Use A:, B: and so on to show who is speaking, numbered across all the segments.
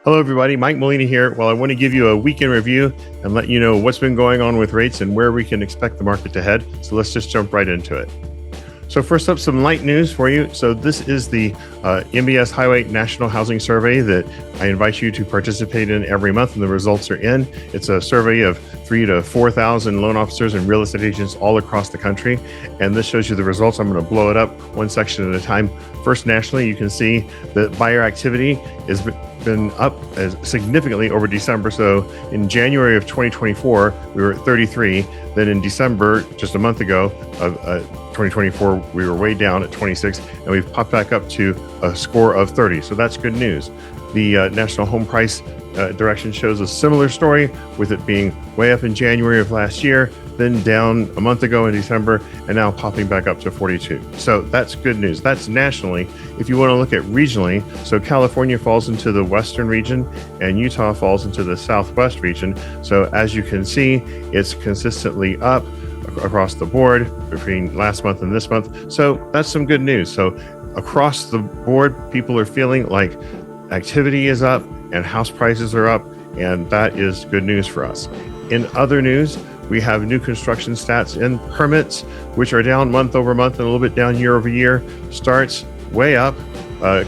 A: Hello, everybody. Mike Molina here. Well, I want to give you a weekend review and let you know what's been going on with rates and where we can expect the market to head. So let's just jump right into it. So first up, some light news for you. So this is the MBS Highway National Housing Survey that I invite you to participate in every month, and the results are in. It's a survey of 3,000 to 4,000 loan officers and real estate agents all across the country. And this shows you the results. I'm going to blow it up one section at a time. First, nationally, you can see that buyer activity has been up significantly over December. So in January of 2024, we were at 33. Then in December, just a month ago, of 2024, we were way down at 26, and we've popped back up to a score of 30. So that's good news. The national home price direction shows a similar story, with it being way up in January of last year, then down a month ago in December, and now popping back up to 42. So that's good news. That's nationally. If you want to look at regionally, so California falls into the western region and Utah falls into the southwest region. So as you can see, it's consistently up across the board between last month and this month. So that's some good news. So across the board, people are feeling like activity is up and house prices are up, and that is good news for us. In other news, we have new construction stats and permits, which are down month over month and a little bit down year over year. Starts way up,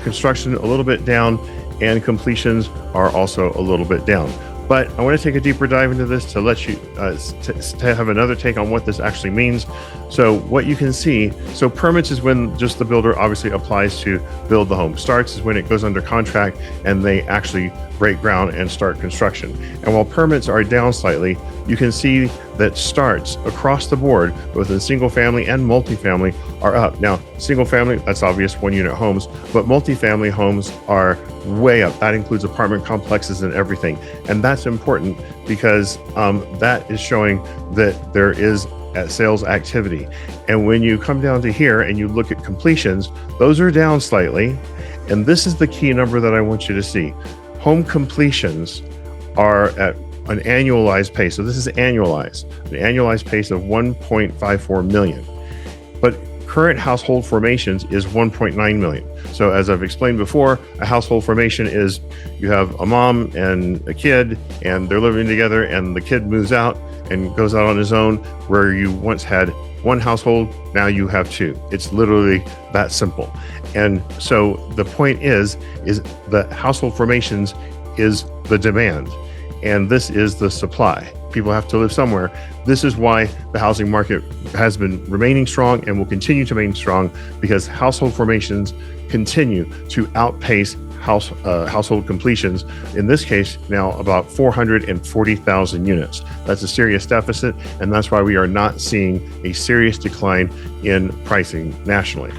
A: construction a little bit down, and completions are also a little bit down. But I want to take a deeper dive into this to let you to have another take on what this actually means. So what you can see, so permits is when just the builder obviously applies to build the home. Starts is when it goes under contract and they actually break ground and start construction. And while permits are down slightly, you can see that starts across the board, both in single family and multifamily, are up. Now, single family, that's obvious, 1-unit homes, but multifamily homes are way up. That includes apartment complexes and everything. And that's important because that is showing that there is sales activity. And when you come down to here and you look at completions, those are down slightly. And this is the key number that I want you to see. Home completions are at an annualized pace. So this is annualized, an annualized pace of 1.54 million. But current household formations is 1.9 million. So as I've explained before, a household formation is you have a mom and a kid and they're living together, and the kid moves out and goes out on his own, where you once had one household, now you have two. It's literally that simple. And so the point is the household formations is the demand, and this is the supply. People have to live somewhere. This is why the housing market has been remaining strong and will continue to remain strong, because household formations continue to outpace household completions. In this case, now about 440,000 units. That's a serious deficit, and that's why we are not seeing a serious decline in pricing nationally.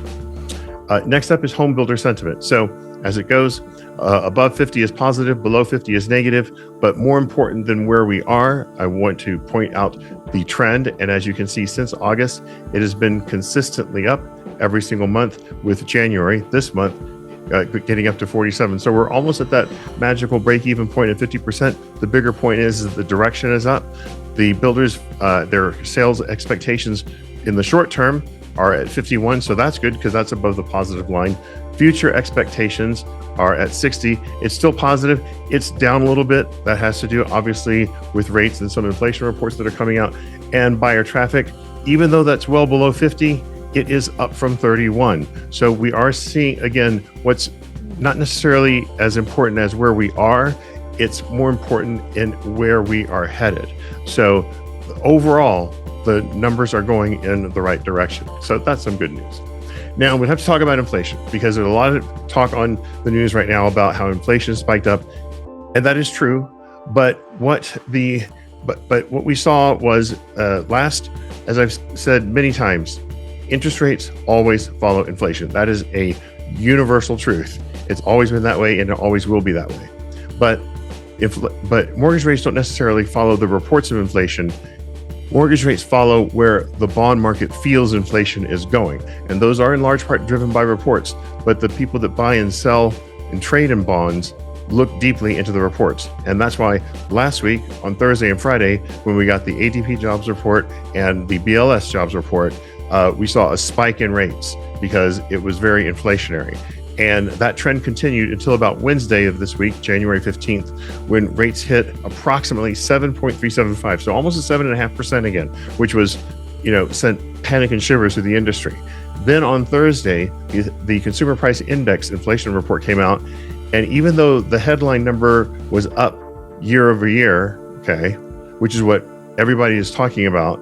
A: Next up is home builder sentiment. So as it goes, above 50 is positive, below 50 is negative, but more important than where we are, I want to point out the trend. And as you can see, since August, it has been consistently up every single month, with January, this month, getting up to 47. So we're almost at that magical break-even point at 50%. The bigger point is that the direction is up. The builders, their sales expectations in the short term are at 51. So that's good, because that's above the positive line. Future expectations are at 60. It's still positive. It's down a little bit. That has to do, obviously, with rates and some inflation reports that are coming out. And buyer traffic, even though that's well below 50, it is up from 31. So we are seeing, again, what's not necessarily as important as where we are. It's more important in where we are headed. So overall, the numbers are going in the right direction. So that's some good news. Now we have to talk about inflation, because there's a lot of talk on the news right now about how inflation spiked up, and that is true. But what we saw was as I've said many times, interest rates always follow inflation. That is a universal truth. It's always been that way, and it always will be that way. But mortgage rates don't necessarily follow the reports of inflation. Mortgage rates follow where the bond market feels inflation is going. And those are in large part driven by reports. But the people that buy and sell and trade in bonds look deeply into the reports. And that's why last week on Thursday and Friday, when we got the ADP jobs report and the BLS jobs report, we saw a spike in rates because it was very inflationary. And that trend continued until about Wednesday of this week, January 15th, when rates hit approximately 7.375. So almost a 7.5% again, which was, sent panic and shivers through the industry. Then on Thursday, the Consumer Price Index inflation report came out. And even though the headline number was up year over year, okay, which is what everybody is talking about,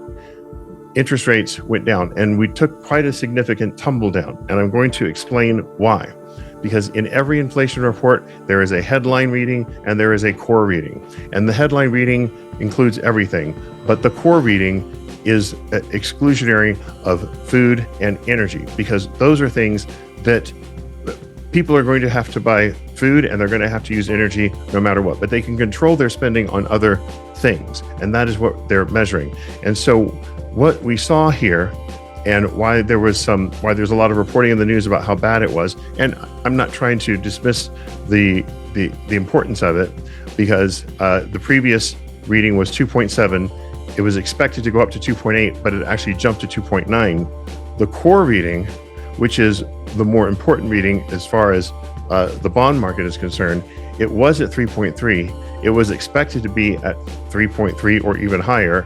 A: interest rates went down, and we took quite a significant tumble down. And I'm going to explain why. Because in every inflation report, there is a headline reading and there is a core reading. And the headline reading includes everything, but the core reading is exclusionary of food and energy, because those are things that people are going to have to buy food and they're going to have to use energy no matter what, but they can control their spending on other things. And that is what they're measuring. And so what we saw here, and why there's a lot of reporting in the news about how bad it was. And I'm not trying to dismiss the importance of it, because the previous reading was 2.7. It was expected to go up to 2.8, but it actually jumped to 2.9. The core reading, which is the more important reading as far as the bond market is concerned, it was at 3.3. It was expected to be at 3.3 or even higher,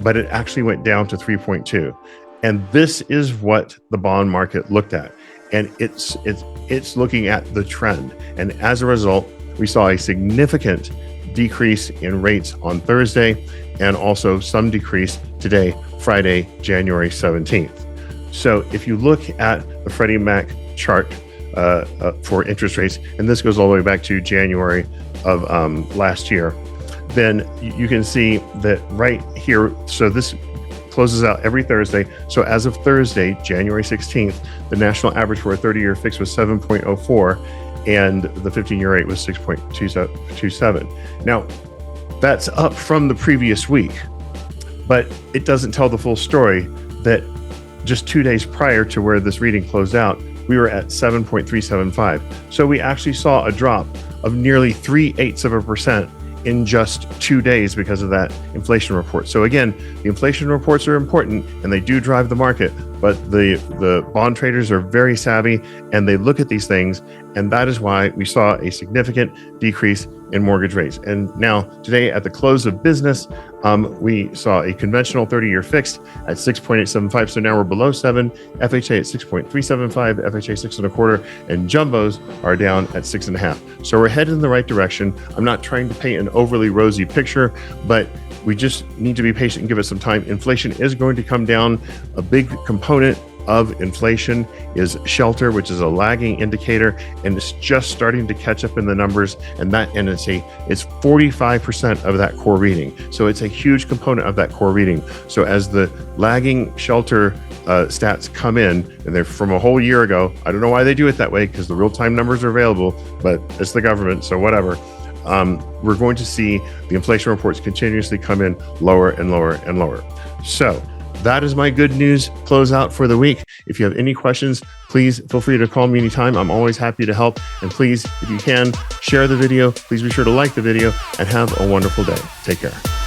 A: but it actually went down to 3.2. And this is what the bond market looked at. And it's looking at the trend. And as a result, we saw a significant decrease in rates on Thursday, and also some decrease today, Friday, January 17th. So if you look at the Freddie Mac chart for interest rates, and this goes all the way back to January of last year, then you can see that right here, so this closes out every Thursday. So as of Thursday, January 16th, the national average for a 30-year fix was 7.04, and the 15-year rate was 6.27. Now, that's up from the previous week, but it doesn't tell the full story that just 2 days prior to where this reading closed out, we were at 7.375. So we actually saw a drop of nearly 3/8% in just 2 days because of that inflation report. So again, the inflation reports are important and they do drive the market, but the bond traders are very savvy and they look at these things, and that is why we saw a significant decrease in mortgage rates. And now today at the close of business, we saw a conventional 30-year fixed at 6.875. So now we're below 7, FHA at 6.375, FHA 6.25, and jumbos are down at 6.5. So we're headed in the right direction. I'm not trying to paint an overly rosy picture, but we just need to be patient and give it some time. Inflation is going to come down. A big component of inflation is shelter, which is a lagging indicator, and it's just starting to catch up in the numbers. And it's 45% of that core reading. So it's a huge component of that core reading. So as the lagging shelter stats come in, and they're from a whole year ago, I don't know why they do it that way, because the real-time numbers are available, but it's the government, so whatever. We're going to see the inflation reports continuously come in lower and lower and lower. So that is my good news closeout for the week. If you have any questions, please feel free to call me anytime. I'm always happy to help. And please, if you can, share the video. Please be sure to like the video and have a wonderful day. Take care.